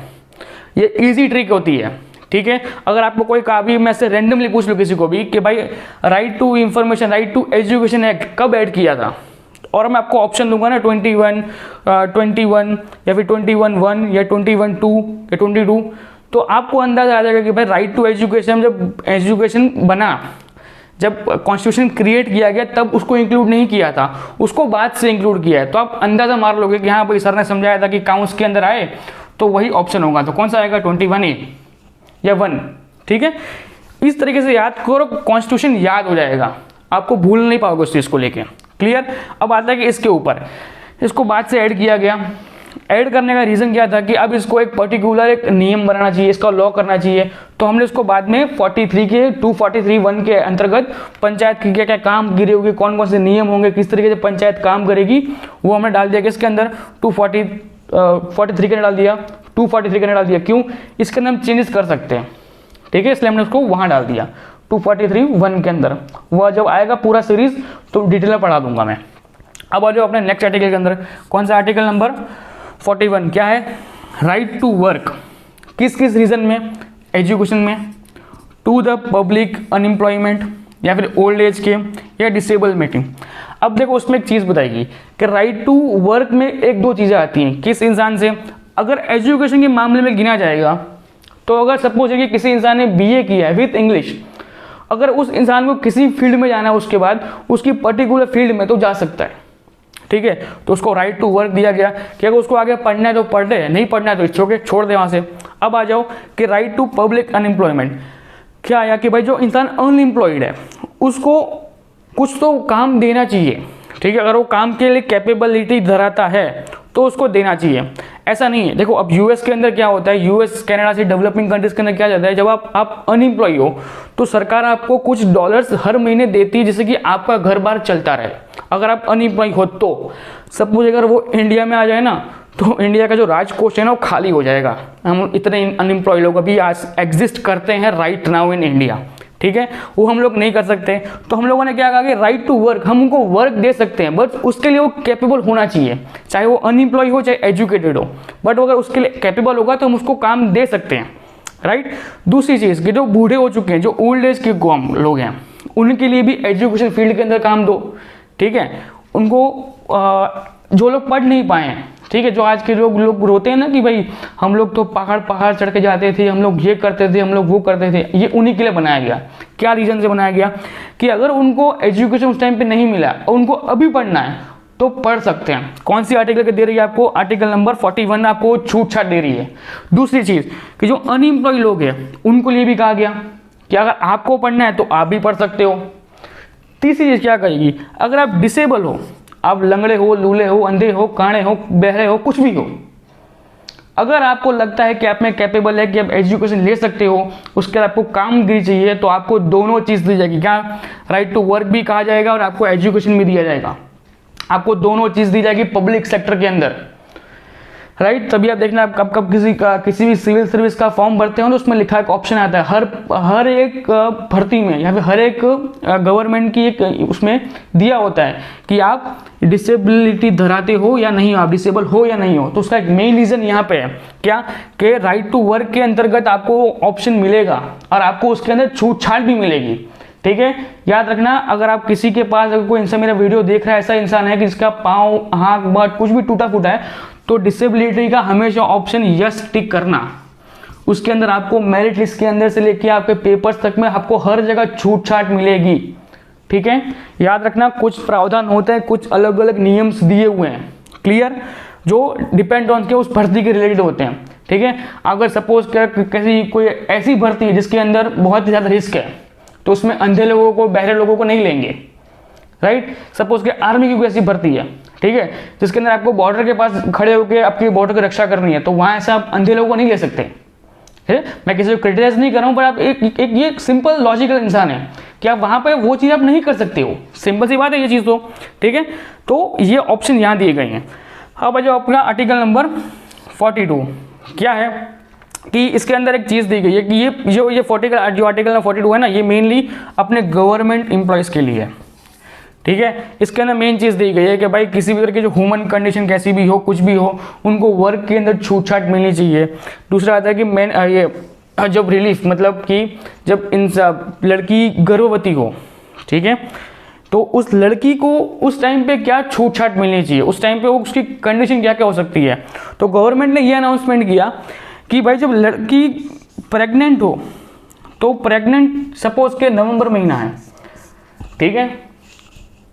ये इजी ट्रिक होती है, ठीक है। अगर आपको कोई भी मैं से रेंडमली पूछ लूँ किसी को भी कि भाई right to information, right to education act कब ऐड किया था, और मैं आपको ऑप्शन दूंगा ना 21 या फिर 21(1) या 21(2) या 22, तो आपको अंदाजा आ जाएगा कि भाई राइट टू एजुकेशन जब एजुकेशन बना, जब कॉन्स्टिट्यूशन क्रिएट किया गया तब उसको इंक्लूड नहीं किया था, उसको बाद से इंक्लूड किया है। तो आप अंदाजा मार लोगे कि हाँ भाई सर ने समझाया था कि काउंट्स के अंदर आए, तो वही ऑप्शन होगा। तो कौन सा आएगा? 21A या 1, ठीक है। इस तरीके से याद करो, कॉन्स्टिट्यूशन याद हो जाएगा, आपको भूल नहीं पाओगे उस चीज़ को लेके, क्लियर। अब आता है कि इसके ऊपर इसको बाद से ऐड किया गया। ऐड करने का रीज़न क्या था कि अब इसको एक पर्टिकुलर एक नियम बनाना चाहिए, इसका लॉ करना चाहिए, तो हमने इसको बाद में 243(1) के अंतर्गत पंचायत की क्या क्या काम गिरे होंगे, कौन कौन से नियम होंगे, किस तरीके से पंचायत काम करेगी, वो हमने डाल दिया किसके अंदर? 243 के अंदर डाल दिया, 243 के अंदर डाल दिया। क्यों? इसके अंदर हम चेंजेस कर सकते हैं, ठीक है, इसलिए हमने उसको वहाँ डाल दिया 243(1) के अंदर। वह जब आएगा पूरा सीरीज तो डिटेल में पढ़ा दूंगा मैं। अब आ जाओ अपने नेक्स्ट आर्टिकल के अंदर, कौन सा आर्टिकल नंबर 41 क्या है? Right to work. किस किस रीजन में? एजुकेशन में, टू द पब्लिक अनएम्प्लॉयमेंट, या फिर ओल्ड एज के, या डिसेबल मीटिंग। अब देखो उसमें एक चीज़ बताएगी कि राइट टू वर्क में 1-2 चीज़ें आती हैं। किस इंसान से? अगर एजुकेशन के मामले में गिना जाएगा तो अगर सपोज है कि किसी इंसान ने बीए किया है विथ इंग्लिश, अगर उस इंसान को किसी फील्ड में जाना है उसके बाद उसकी पर्टिकुलर फील्ड में तो जा सकता है, ठीक है। तो उसको राइट टू वर्क दिया गया कि अगर उसको आगे पढ़ना है तो पढ़ ले, नहीं पढ़ना है तो इट्स ओके, छोड़ दे वहाँ से। अब आ जाओ कि राइट टू पब्लिक अनएम्प्लॉयमेंट। क्या आया कि भाई जो इंसान अनएम्प्लॉयड है उसको कुछ तो काम देना चाहिए, ठीक है। अगर वो काम के लिए कैपेबिलिटी धराता है तो उसको देना चाहिए। ऐसा नहीं है, देखो अब यूएस के अंदर क्या होता है, यूएस कनाडा से डेवलपिंग कंट्रीज के अंदर क्या जाता है, जब आप अनएम्प्लॉय हो तो सरकार आपको कुछ डॉलर्स हर महीने देती है जिससे कि आपका घर बार चलता रहे। अगर आप अनएम्प्लॉय हो तो सपोज अगर वो इंडिया में आ जाए ना तो इंडिया का जो राजकोष है ना वो खाली हो जाएगा। हम इतने अनएम्प्लॉय लोग अभी आज एग्जिस्ट करते हैं राइट नाउ इन इंडिया, ठीक है, वो हम लोग नहीं कर सकते। तो हम लोगों ने क्या कहा कि राइट टू वर्क, हम उनको वर्क दे सकते हैं बट उसके लिए वो कैपेबल होना चाहिए, चाहे वो अनएम्प्लॉय हो चाहे एजुकेटेड हो, बट अगर उसके लिए कैपेबल होगा तो हम उसको काम दे सकते हैं, राइट। दूसरी चीज़ कि जो बूढ़े हो चुके हैं, जो ओल्ड एज के लोग हैं, उनके लिए भी एजुकेशन फील्ड के अंदर काम दो, ठीक है। उनको जो लोग पढ़ नहीं पाए हैं, ठीक है, जो आज के लोग रोते हैं ना कि भाई हम लोग तो पहाड़ चढ़ के जाते थे, हम लोग ये करते थे, हम लोग वो करते थे, ये उन्हीं के लिए बनाया गया। क्या रीज़न से बनाया गया कि अगर उनको एजुकेशन उस टाइम पे नहीं मिला और उनको अभी पढ़ना है तो पढ़ सकते हैं। कौन सी आर्टिकल के दे रही है आपको, आर्टिकल नंबर 41 आपको छूट छाट दे रही है। दूसरी चीज़ कि जो अनएम्प्लॉय लोग हैं उनको लिए भी कहा गया कि अगर आपको पढ़ना है तो आप भी पढ़ सकते हो। तीसरी चीज़ क्या कहेगी, अगर आप डिसेबल हो, आप लंगड़े हो, लूले हो, अंधे हो, काणे हो, बहरे हो, कुछ भी हो, अगर आपको लगता है कि आप में कैपेबल है कि आप एजुकेशन ले सकते हो, उसके बाद आपको कामगिरी चाहिए तो आपको दोनों चीज़ दी जाएगी। क्या, राइट टू वर्क भी कहा जाएगा और आपको एजुकेशन भी दिया जाएगा। आपको दोनों चीज़ दी जाएगी पब्लिक सेक्टर के अंदर, राइट। तभी आप देखना आप कब किसी भी सिविल सर्विस का फॉर्म भरते हो तो उसमें लिखा एक ऑप्शन आता है हर एक भर्ती में या फिर हर एक गवर्नमेंट की एक उसमें दिया होता है कि आप डिसेबिलिटी धराते हो या नहीं हो, आप डिसेबल हो या नहीं हो। तो उसका एक मेन रीज़न यहाँ पे है क्या कि राइट टू वर्क के अंतर्गत आपको ऑप्शन मिलेगा और आपको उसके अंदर छूट छाट भी मिलेगी, ठीक है। याद रखना, अगर आप किसी के पास अगर कोई इंसान मेरा वीडियो देख रहा है, ऐसा इंसान है कि जिसका पाँव, हाथ, बात कुछ भी टूटा फूटा है, तो डिसेबिलिटी का हमेशा ऑप्शन यस टिक करना। उसके अंदर आपको मेरिट लिस्ट के अंदर से लेके आपके पेपर्स तक में आपको हर जगह छूट छाट मिलेगी, ठीक है। याद रखना, कुछ प्रावधान होते हैं, कुछ अलग अलग नियम्स दिए हुए हैं, क्लियर, जो डिपेंड ऑन के उस भर्ती के रिलेटेड होते हैं, ठीक है। अगर सपोज किसी कोई ऐसी भर्ती है जिसके अंदर बहुत ज़्यादा रिस्क है तो उसमें अंधे लोगों को, बहरे लोगों को नहीं लेंगे, राइट। सपोज के आर्मी की कोई ऐसी भर्ती है, ठीक है, जिसके अंदर आपको बॉर्डर के पास खड़े होकर आपकी बॉर्डर की रक्षा करनी है, तो वहाँ ऐसा आप अंधे लोगों को नहीं ले सकते, है। मैं किसी को क्रिटिसाइज नहीं कर रहा हूँ, पर आप ये सिंपल लॉजिकल इंसान है कि आप वहाँ पे वो चीज़ आप नहीं कर सकते हो, सिंपल सी बात है ये चीज़ तो, ठीक है। तो ये ऑप्शन यहाँ दिए गए हैं। अब जो अपना आर्टिकल नंबर 42 क्या है कि इसके अंदर एक चीज़ दी गई है कि ये जो आर्टिकल नंबर 42 है ना, ये मेनली अपने गवर्नमेंट एम्प्लॉयज़ के लिए है, ठीक है। इसके अंदर मेन चीज़ दी गई है कि भाई किसी भी तरह की जो ह्यूमन कंडीशन कैसी भी हो, कुछ भी हो, उनको वर्क के अंदर छूट छाट मिलनी चाहिए। दूसरा आता है कि मेन ये जब रिलीफ, मतलब कि जब लड़की गर्भवती हो, ठीक है, तो उस लड़की को उस टाइम पे क्या छूट छाट मिलनी चाहिए, उस टाइम पे उसकी कंडीशन क्या क्या हो सकती है। तो गवर्नमेंट ने ये अनाउंसमेंट किया कि भाई जब लड़की प्रेग्नेंट हो, तो प्रेग्नेंट सपोज के नवंबर महीना है, ठीक है,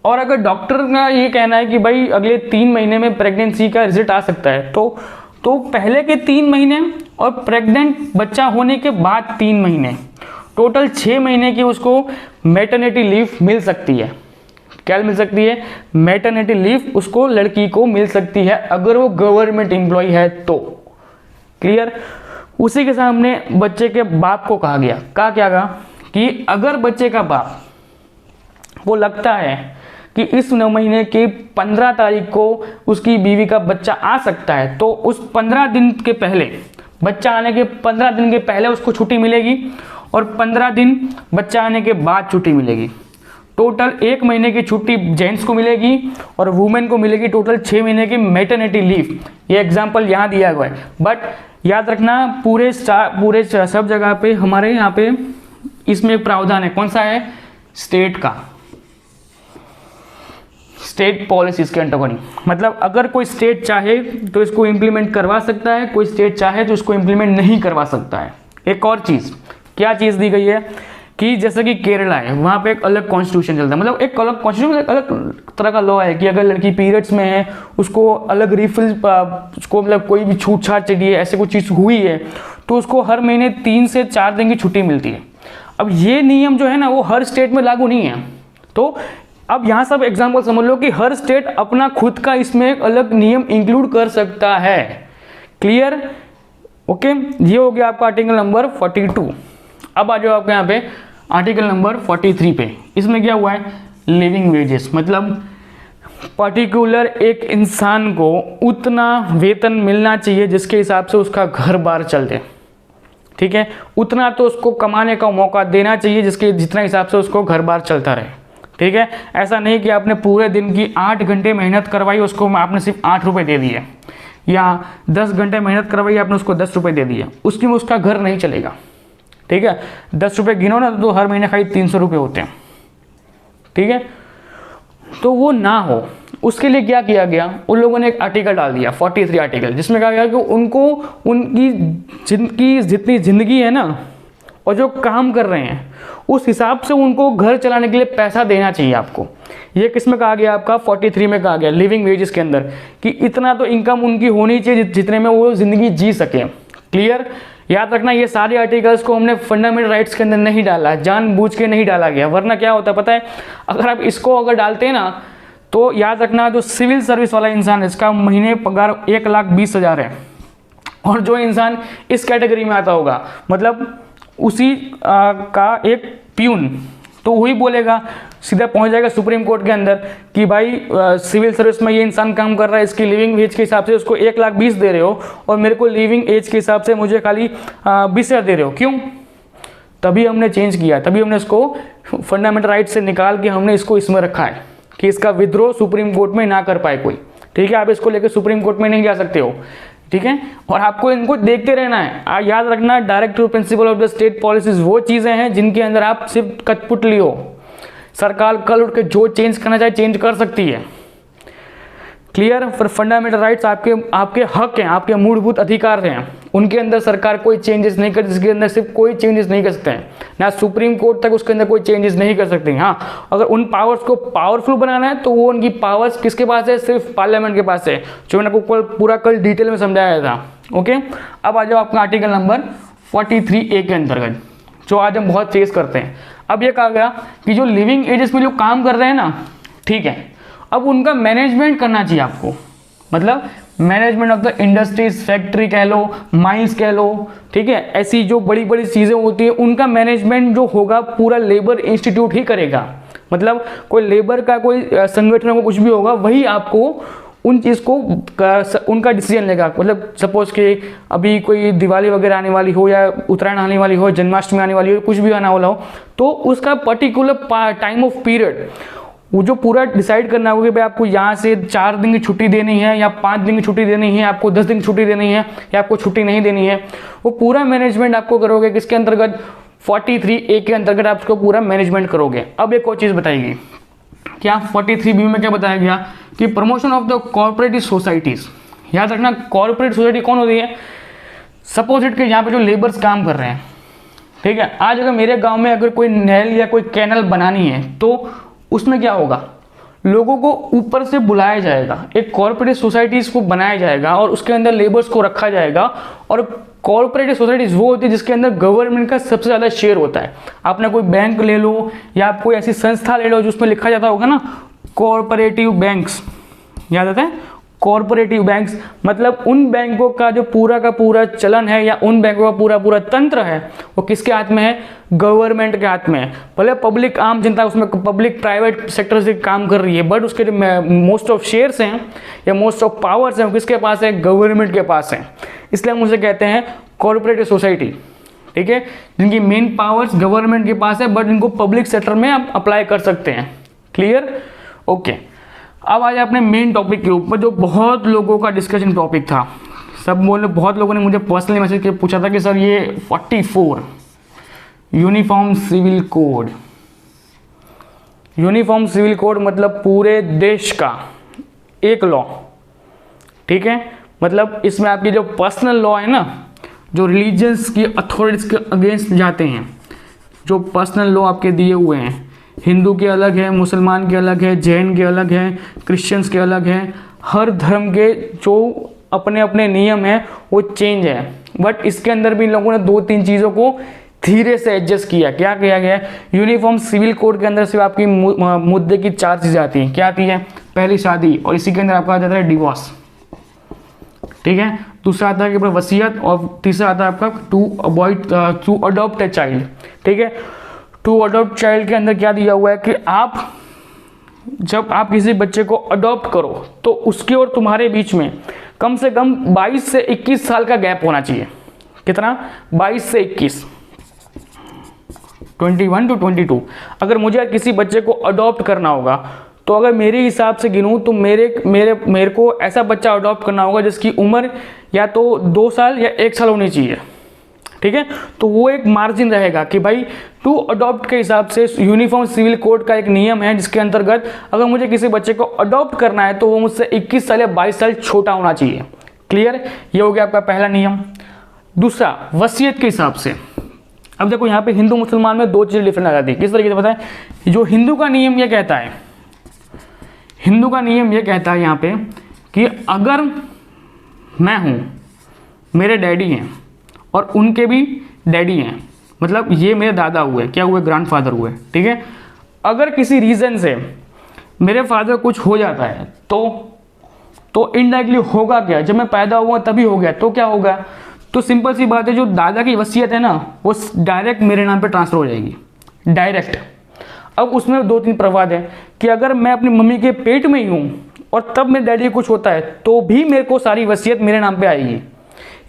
और अगर डॉक्टर का ये कहना है कि भाई अगले 3 महीने में प्रेगनेंसी का रिजल्ट आ सकता है, तो पहले के 3 महीने और प्रेग्नेंट बच्चा होने के बाद 3 महीने, टोटल 6 महीने की उसको मैटरनिटी लीव मिल सकती है। क्या मिल सकती है? मैटरनिटी लीव उसको, लड़की को मिल सकती है अगर वो गवर्नमेंट एम्प्लॉय है तो, क्लियर। उसी के सामने बच्चे के बाप को कहा गया, क्या कहा कि अगर बच्चे का बाप वो लगता है कि इस 9 महीने के 15 तारीख को उसकी बीवी का बच्चा आ सकता है, तो उस 15 दिन के पहले, बच्चा आने के 15 दिन के पहले उसको छुट्टी मिलेगी और 15 दिन बच्चा आने के बाद छुट्टी मिलेगी। टोटल 1 महीने की छुट्टी जेंट्स को मिलेगी और वुमेन को मिलेगी टोटल 6 महीने की मैटरनिटी लीव। ये एग्जाम्पल यहाँ दिया हुआ है, बट याद रखना पूरे सब जगह पे हमारे यहाँ पे इसमें एक प्रावधान है। कौन सा है? स्टेट स्टेट पॉलिसीज़ के अंतर्गत। मतलब अगर कोई स्टेट चाहे तो इसको इम्प्लीमेंट करवा सकता है, कोई स्टेट चाहे तो इसको इम्प्लीमेंट नहीं करवा सकता है। एक और चीज़, क्या चीज़ दी गई है कि जैसे कि केरला है, वहाँ पे एक अलग कॉन्स्टिट्यूशन चलता है, मतलब एक अलग कॉन्स्टिट्यूशन, अलग तरह का लॉ है कि अगर लड़की पीरियड्स में है उसको अलग रिफिल, उसको मतलब कोई भी छूट छाट चाहिए, ऐसे कोई चीज़ हुई है तो उसको हर महीने 3 से 4 दिन की छुट्टी मिलती है। अब ये नियम जो है ना वो हर स्टेट में लागू नहीं है। तो अब यहाँ सब एग्जाम्पल समझ लो कि हर स्टेट अपना खुद का इसमें एक अलग नियम इंक्लूड कर सकता है। क्लियर? ओके, ये हो गया आपका आर्टिकल नंबर 42। अब आ जाओ आपके यहाँ पे आर्टिकल नंबर 43 पे। इसमें क्या हुआ है, लिविंग वेजेस, मतलब पर्टिकुलर एक इंसान को उतना वेतन मिलना चाहिए जिसके हिसाब से उसका घर बार चलते। ठीक है, उतना तो उसको कमाने का मौका देना चाहिए जिसके जितना हिसाब से उसको घर बार चलता रहे। ठीक है, ऐसा नहीं कि आपने पूरे दिन की 8 घंटे मेहनत करवाई, उसको आपने सिर्फ 8 रुपये दे दिए, या 10 घंटे मेहनत करवाई आपने, उसको 10 रुपये दे दिए, उसकी में उसका घर नहीं चलेगा। ठीक है, 10 रुपये गिनो ना तो हर महीने खाली 300 रुपये होते हैं। ठीक है, तो वो ना हो उसके लिए क्या किया गया, उन लोगों ने एक आर्टिकल डाल दिया 43 आर्टिकल, जिसमें कहा गया कि उनको उनकी जितनी ज़िंदगी है ना और जो काम कर रहे हैं उस हिसाब से उनको घर चलाने के लिए पैसा देना चाहिए आपको। ये किस में कहा गया, आपका 43 में कहा गया लिविंग वेजेस के अंदर, कि इतना तो इनकम उनकी होनी चाहिए जितने में वो ज़िंदगी जी सके। क्लियर? याद रखना, ये सारे आर्टिकल्स को हमने फंडामेंटल राइट्स के अंदर नहीं डाला, जानबूझ के नहीं डाला गया, वरना क्या होता है पता है, अगर आप इसको अगर डालते हैं ना तो याद रखना जो सिविल सर्विस वाला इंसान है इसका महीने पगार 1,20,000 है, और जो इंसान इस कैटेगरी में आता होगा मतलब उसी का एक प्यून, तो वही बोलेगा, सीधा पहुंच जाएगा सुप्रीम कोर्ट के अंदर कि भाई सिविल सर्विस में ये इंसान काम कर रहा है, इसकी लिविंग एज के हिसाब से उसको 1,20,000 दे रहे हो और मेरे को लिविंग एज के हिसाब से मुझे खाली 20,000 दे रहे हो, क्यों? तभी हमने चेंज किया, तभी हमने इसको फंडामेंटल राइट से निकाल के हमने इसको इसमें रखा है कि इसका विद्रोह सुप्रीम कोर्ट में ना कर पाए कोई। ठीक है, आप इसको लेकर सुप्रीम कोर्ट में नहीं जा सकते हो। ठीक है, और आपको इनको देखते रहना है। याद रखना, directive principle of the state policies वो चीज़ें हैं जिनके अंदर आप सिर्फ कठपुतली हो, सरकार कल उठ के जो चेंज करना चाहे चेंज कर सकती है। क्लियर? फिर फंडामेंटल राइट्स आपके हक हैं, आपके मूलभूत अधिकार हैं, उनके अंदर सरकार कोई चेंजेस नहीं कर, जिसके अंदर सिर्फ कोई चेंजेस नहीं कर सकते हैं ना सुप्रीम कोर्ट तक उसके अंदर कोई चेंजेस नहीं कर सकते हैं। हाँ, अगर उन पावर्स को पावरफुल बनाना है तो वो उनकी पावर्स किसके पास है, सिर्फ पार्लियामेंट के पास है, जो मैंने आपको पूरा कल डिटेल में समझाया था। ओके, अब आ जाओ आपका आर्टिकल नंबर 43A के अंतर्गत, जो आज हम बहुत फेस करते हैं। अब ये कहा गया कि जो लिविंग एजेस में जो काम कर रहे हैं ना, ठीक है, अब उनका मैनेजमेंट करना चाहिए आपको, मतलब management of the industries, factory कह लो, माइंस कह लो, ठीक है, ऐसी जो बड़ी बड़ी चीज़ें होती है उनका मैनेजमेंट जो होगा पूरा लेबर इंस्टीट्यूट ही करेगा। मतलब कोई लेबर का कोई संगठन को कुछ भी होगा वही आपको उन चीज़ को उनका डिसीजन लेगा। मतलब सपोज कि अभी कोई दिवाली वगैरह आने वाली हो या उत्तरायण आने वाली हो, जन्माष्टमी आने वाली हो, कुछ भी आना वाला हो, तो उसका पर्टिकुलर टाइम ऑफ पीरियड वो जो पूरा डिसाइड करना होगा कि भाई आपको यहाँ से 4 दिन की छुट्टी देनी है या 5 दिन की छुट्टी देनी है, आपको 10 दिन की छुट्टी देनी है या आपको छुट्टी नहीं देनी है, वो पूरा मैनेजमेंट आपको करोगे किसके अंतर्गत, 43A के अंतर्गत आप उसको पूरा मैनेजमेंट करोगे। अब एक और चीज़ बताएगी, क्या 43B में क्या बताया गया कि promotion of the corporative societies. याद रखना, कॉर्पोरेट सोसाइटी कौन होती है, सपोज इट के यहाँ पे जो लेबर्स काम कर रहे हैं, ठीक है, आज अगर मेरे गाँव में अगर कोई नहर या कोई कैनल बनानी है तो उसमें क्या होगा, लोगों को ऊपर से बुलाया जाएगा, एक कॉर्पोरेटिव सोसाइटीज़ को बनाया जाएगा और उसके अंदर लेबर्स को रखा जाएगा। और कॉर्पोरेटिव सोसाइटीज़ वो होती है जिसके अंदर गवर्नमेंट का सबसे ज़्यादा शेयर होता है। आपने कोई बैंक ले लो या आप कोई ऐसी संस्था ले लो जिसमें लिखा जाता होगा ना कॉर्पोरेटिव बैंक्स, याद आता है, कॉर्पोरेटिव बैंक्स, मतलब उन बैंकों का जो पूरा का पूरा चलन है या उन बैंकों का पूरा पूरा तंत्र है वो किसके हाथ में है, गवर्नमेंट के हाथ में है। भले पब्लिक आम जनता उसमें पब्लिक प्राइवेट सेक्टर से काम कर रही है, बट उसके जो मोस्ट ऑफ शेयर्स हैं या मोस्ट ऑफ पावर्स हैं वो किसके पास है, गवर्नमेंट के पास है। इसलिए हम उसे कहते हैं कॉर्पोरेटिव सोसाइटी, ठीक है, जिनकी मेन पावर्स गवर्नमेंट के पास है बट इनको पब्लिक सेक्टर में आप अप्लाई कर सकते हैं। क्लियर? ओके, अब आज अपने मेन टॉपिक के ऊपर जो बहुत लोगों का डिस्कशन टॉपिक था, सब बहुत लोगों ने मुझे पर्सनली मैसेज करके पूछा था कि सर ये 44 uniform civil code, uniform civil code मतलब पूरे देश का एक लॉ, ठीक है। मतलब इसमें आपकी जो पर्सनल लॉ है ना, जो रिलीजियंस की अथॉरिटीज के अगेंस्ट जाते हैं, जो पर्सनल लॉ आपके दिए हुए हैं, हिंदू के अलग है, मुसलमान के अलग है, जैन के अलग है, क्रिश्चियंस के अलग है, हर धर्म के जो अपने अपने नियम हैं वो चेंज है। बट इसके अंदर भी इन लोगों ने 2-3 चीज़ों को धीरे से एडजस्ट किया। क्या किया गया है, यूनिफॉर्म सिविल कोड के अंदर सिर्फ आपकी मुद्दे की 4 चीज़ें आती हैं। क्या आती है, पहली शादी, और इसी के अंदर आपका आ जाता है डिवोर्स, ठीक है। दूसरा आता है कि वसीयत, और तीसरा आता है आपका टू अडॉप्ट ए चाइल्ड, ठीक है। टू अडॉप्ट चाइल्ड के अंदर क्या दिया हुआ है कि जब आप किसी बच्चे को अडॉप्ट करो तो उसके और तुम्हारे बीच में कम से कम 22 से 21 साल का गैप होना चाहिए। कितना, 22 से 21, 21 to 22। अगर मुझे किसी बच्चे को अडॉप्ट करना होगा तो अगर मेरे हिसाब से गिनूं तो मेरे को ऐसा बच्चा अडॉप्ट करना होगा जिसकी उम्र या तो 2 साल या 1 साल होनी चाहिए, ठीक है। तो वो एक मार्जिन रहेगा कि भाई टू अडॉप्ट के हिसाब से यूनिफॉर्म सिविल कोड का एक नियम है जिसके अंतर्गत अगर मुझे किसी बच्चे को अडॉप्ट करना है तो वो मुझसे 21 साल या 22 साल छोटा होना चाहिए। क्लियर, ये हो गया आपका पहला नियम। दूसरा, वसीयत के हिसाब से। अब देखो यहाँ पे हिंदू मुसलमान में 2 चीज़ें डिफरेंट आ जाती है। किस तरीके से पता है, जो हिंदू का नियम ये कहता है, हिंदू का नियम ये कहता है यहाँ पे कि अगर मैं हूँ, मेरे डैडी हैं और उनके भी डैडी हैं, मतलब ये मेरे दादा हुए, क्या हुए, ग्रैंडफादर हुए, ठीक है। अगर किसी रीज़न से मेरे फादर कुछ हो जाता है तो इनडायरेक्टली होगा क्या, जब मैं पैदा हुआ तभी हो गया तो क्या होगा, तो सिंपल सी बात है, जो दादा की वसीयत है ना वो डायरेक्ट मेरे नाम पे ट्रांसफर हो जाएगी, डायरेक्ट। अब उसमें 2-3 प्रवाद है कि अगर मैं अपनी मम्मी के पेट में ही हूँ और तब मेरे डैडी को कुछ होता है तो भी मेरे को सारी वसीयत मेरे नाम पे आएगी।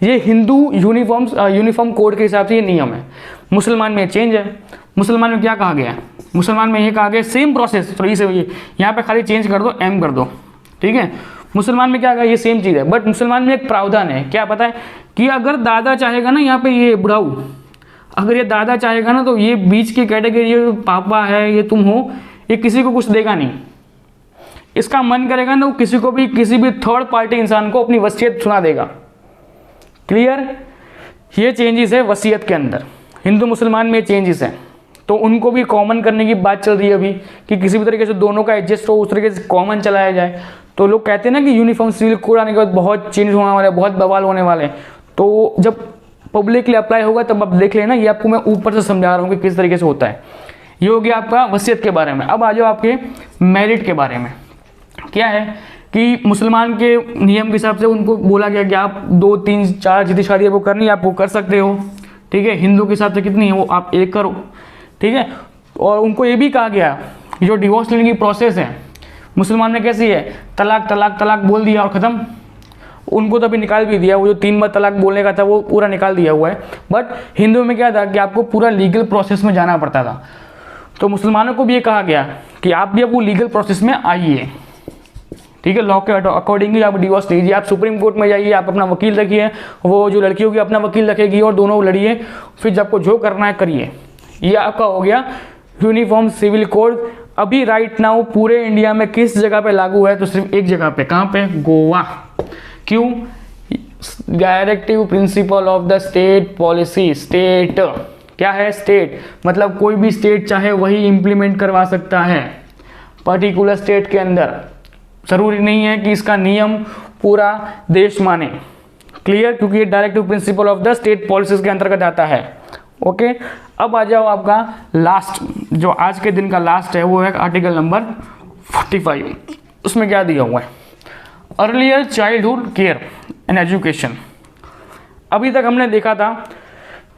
ये हिंदू यूनिफॉर्म कोड के हिसाब से ये नियम है। मुसलमान में चेंज है। मुसलमान में क्या कहा गया है, मुसलमान में ये कहा गया सेम प्रोसेस, तो इसे यहाँ पे खाली चेंज कर दो, एम कर दो, ठीक है। मुसलमान में क्या कहा, ये सेम चीज़ है, बट मुसलमान में एक प्रावधान है। क्या पता है कि अगर दादा चाहेगा ना, यहाँ पे ये बुढ़ाऊ, अगर ये दादा चाहेगा ना तो ये बीच की कैटेगरी, ये पापा है, ये तुम हो, ये किसी को कुछ देगा नहीं। इसका मन करेगा ना वो किसी को भी, किसी भी थर्ड पार्टी इंसान को अपनी वसीयत सुना देगा। क्लियर, ये चेंजेस है वसीयत के अंदर। हिंदू मुसलमान में चेंजेस है, तो उनको भी कॉमन करने की बात चल रही है अभी कि किसी भी तरीके से दोनों का एडजस्ट हो, उस तरीके से कॉमन चलाया जाए। तो लोग कहते हैं ना कि यूनिफॉर्म सिविल कोड आने के बाद बहुत चेंज होने वाले, बहुत बवाल होने वाले, तो जब पब्लिकली अप्लाई होगा तब आप देख लेना। ये आपको मैं ऊपर से समझा रहा हूँ कि किस तरीके से होता है। ये हो गया आपका वसीयत के बारे में। अब आ जाओ आपके मैरिट के बारे में। क्या है कि मुसलमान के नियम के हिसाब से उनको बोला गया कि आप 2, 3, 4 जितनी शादी आपको करनी है आप वो कर सकते हो, ठीक है। हिंदू के हिसाब से कितनी है वो आप 1 करो, ठीक है। और उनको ये भी कहा गया जो डिवोर्स लेने की प्रोसेस है मुसलमान में कैसी है, तलाक तलाक तलाक बोल दिया और ख़त्म। उनको तो अभी निकाल भी दिया, वो जो 3 बार तलाक बोलने का था वो पूरा निकाल दिया हुआ है। बट हिंदू में क्या था कि आपको पूरा लीगल प्रोसेस में जाना पड़ता था। तो मुसलमानों को भी ये कहा गया कि आप भी अब वो लीगल प्रोसेस में आइए, ठीक है। लॉ के अकॉर्डिंगली आप डिवोर्स लीजिए, आप सुप्रीम कोर्ट में जाइए, आप अपना वकील रखिए, वो जो लड़की होगी अपना वकील रखेगी और दोनों लड़िए, फिर जब आपको जो करना है करिए। ये आपका हो गया यूनिफॉर्म सिविल कोड। अभी राइट नाउ पूरे इंडिया में किस जगह पे लागू है, तो सिर्फ एक जगह पे, कहाँ पे, गोवा। क्यों, directive principle of the state policy. State क्या है, स्टेट मतलब कोई भी स्टेट चाहे वही इंप्लीमेंट करवा सकता है पर्टिकुलर स्टेट के अंदर। जरूरी नहीं है कि इसका नियम पूरा देश माने। क्लियर, क्योंकि ये directive principle of the state policies के अंतर्गत आता है। ओके, अब आ जाओ आपका लास्ट, जो आज के दिन का लास्ट है, वो है आर्टिकल नंबर 45। उसमें क्या दिया हुआ है, earlier childhood care and education. अभी तक हमने देखा था,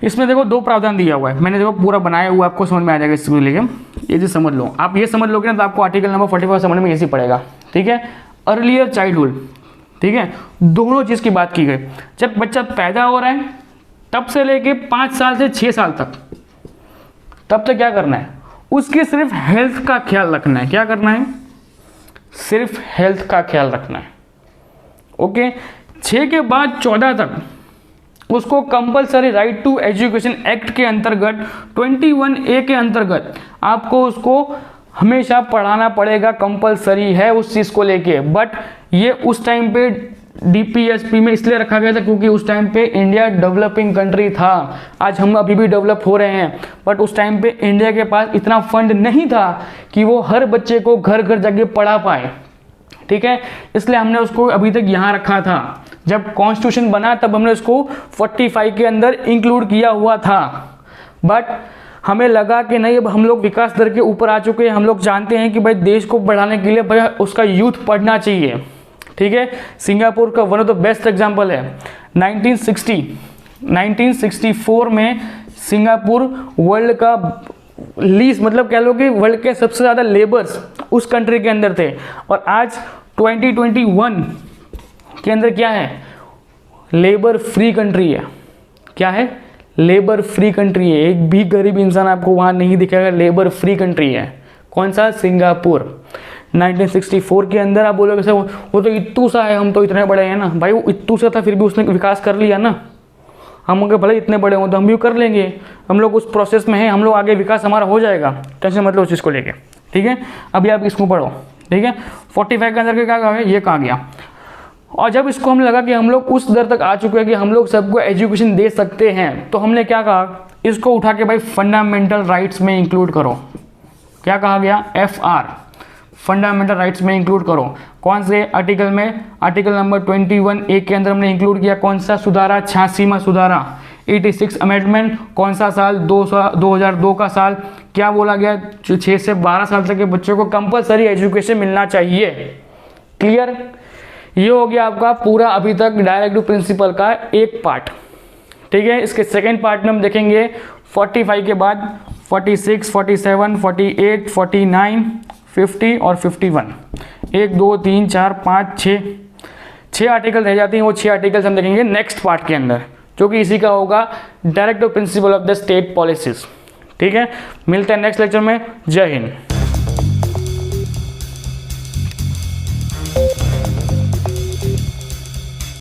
इसमें देखो 2 प्रावधान दिया हुआ है, मैंने देखो पूरा बनाया हुआ, आपको समझ में आ जाएगा इसको लेके। ये चीज़ समझ लो, आप ये समझ लोगे ना तो आपको आर्टिकल नंबर 45 समझ में इजी पड़ेगा, ठीक है। अर्लियर चाइल्डहुड, ठीक है, दोनों चीज़ की बात की गई। जब बच्चा पैदा हो रहा है तब से लेके 5 साल से 6 साल तक, तब तक क्या करना है, उसकी सिर्फ हेल्थ का ख्याल रखना है। क्या करना है, सिर्फ हेल्थ का ख्याल रखना है। ओके, 6 के बाद 14 तक उसको compulsory right to education act के अंतर्गत 21A के अंतर्गत आपको उसको हमेशा पढ़ाना पड़ेगा, कंपलसरी है उस चीज़ को लेके। बट ये उस टाइम पे DPSP में इसलिए रखा गया था क्योंकि उस टाइम पे इंडिया डेवलपिंग कंट्री था। आज हम अभी भी डेवलप हो रहे हैं, बट उस टाइम पे इंडिया के पास इतना फंड नहीं था कि वो हर बच्चे को घर घर जाके पढ़ा पाए, ठीक है। इसलिए हमने उसको अभी तक यहाँ रखा था। जब कॉन्स्टिट्यूशन बना तब हमने उसको 45 के अंदर इंक्लूड किया हुआ था, बट हमें लगा कि नहीं, अब हम लोग विकास दर के ऊपर आ चुके हैं। हम लोग जानते हैं कि भाई देश को बढ़ाने के लिए भाई उसका यूथ पढ़ना चाहिए, ठीक है। सिंगापुर का one of the best example है 1964 में सिंगापुर वर्ल्ड का लीस्ट, मतलब कह लो कि वर्ल्ड के सबसे ज़्यादा लेबर्स उस कंट्री के अंदर थे। और आज 2021 के अंदर क्या है, लेबर फ्री कंट्री है। क्या है, लेबर फ्री कंट्री है। एक भी गरीब इंसान आपको वहाँ नहीं दिखेगा, लेबर फ्री कंट्री है। कौन सा, सिंगापुर। 1964 के अंदर आप बोलोगे सर वो तो इत्तू सा है, हम तो इतने बड़े हैं ना। भाई वो इत्तू सा था, फिर भी उसने विकास कर लिया ना। हम अगर भले इतने बड़े हों तो हम भी कर लेंगे, हम लोग उस प्रोसेस में हैं, हम लोग आगे विकास हमारा हो जाएगा, टेंशन मतलब उस चीज़ को लेके, ठीक है। अभी आप इसको पढ़ो, ठीक है। 45 के अंदर के क्या कहा गया, ये कहा गया। और जब इसको हम लगा कि हम लोग उस दर तक आ चुके हैं कि हम लोग सबको एजुकेशन दे सकते हैं, तो हमने क्या कहा, इसको उठा के भाई फंडामेंटल राइट्स में इंक्लूड करो। क्या कहा गया, FR, फंडामेंटल राइट्स में इंक्लूड करो। कौन से आर्टिकल में, आर्टिकल नंबर 21A के अंदर हमने इंक्लूड किया। कौन सा सुधारा, 86वां सुधारा। 86 अमेंडमेंट, कौन सा साल, 2002 का साल। क्या बोला गया, 6 से 12 साल तक के बच्चों को कंपलसरी एजुकेशन मिलना चाहिए। क्लियर, ये हो गया आपका पूरा अभी तक डायरेक्टिव प्रिंसिपल का एक पार्ट, ठीक है। इसके सेकेंड पार्ट में हम देखेंगे 45 के बाद 46, 47, 48, 49, 50 और 51। 1 2 3 4 5 6 आर्टिकल रह जाती हैं। वो 6 आर्टिकल्स हम देखेंगे नेक्स्ट पार्ट के अंदर, जो कि इसी का होगा directive principle of the state policies, ठीक है। मिलते हैं नेक्स्ट लेक्चर में। जय हिंद।